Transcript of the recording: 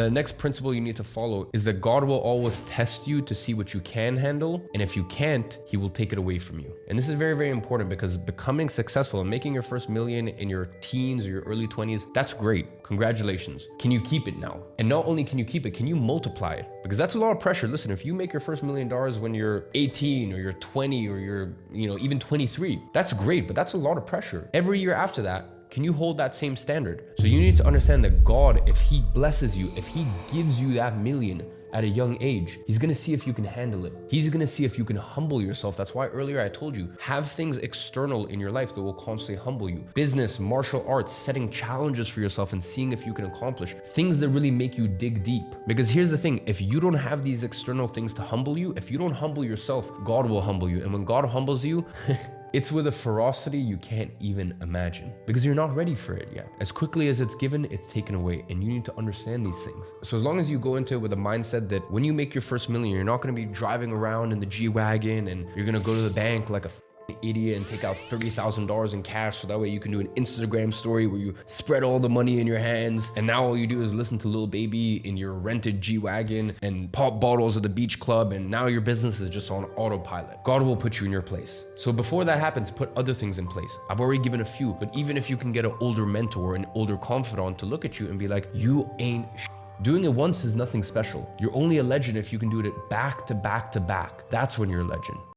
The next principle you need to follow is that God will always test you to see what you can handle. And if you can't, he will take it away from you. And this is very, very important because becoming successful and making your first million in your teens or your early 20s, that's great. Congratulations. Can you keep it now? And not only can you keep it, can you multiply it? Because that's a lot of pressure. Listen, if you make your first $1 million when you're 18 or you're 20 or you're, even 23, that's great, but that's a lot of pressure. Every year after that, can you hold that same standard? So you need to understand that God, if he blesses you, if he gives you that million at a young age, he's gonna see if you can handle it. He's gonna see if you can humble yourself. That's why earlier I told you, have things external in your life that will constantly humble you. Business, martial arts, setting challenges for yourself and seeing if you can accomplish things that really make you dig deep. Because here's the thing, if you don't have these external things to humble you, if you don't humble yourself, God will humble you. And when God humbles you, it's with a ferocity you can't even imagine because you're not ready for it yet. As quickly as it's given, it's taken away, and you need to understand these things. So as long as you go into it with a mindset that when you make your first million, you're not gonna be driving around in the G-Wagon and you're gonna go to the bank like a idiot and take out $30,000 in cash so that way you can do an Instagram story where you spread all the money in your hands, and now all you do is listen to Lil Baby in your rented G-Wagon and pop bottles at the beach club, and now your business is just on autopilot. God will put you in your place. So before that happens, put other things in place. I've already given a few, but even if you can get an older mentor, an older confidant to look at you and be like, you ain't doing it once is nothing special. You're only a legend if you can do it back to back to back. That's when you're a legend.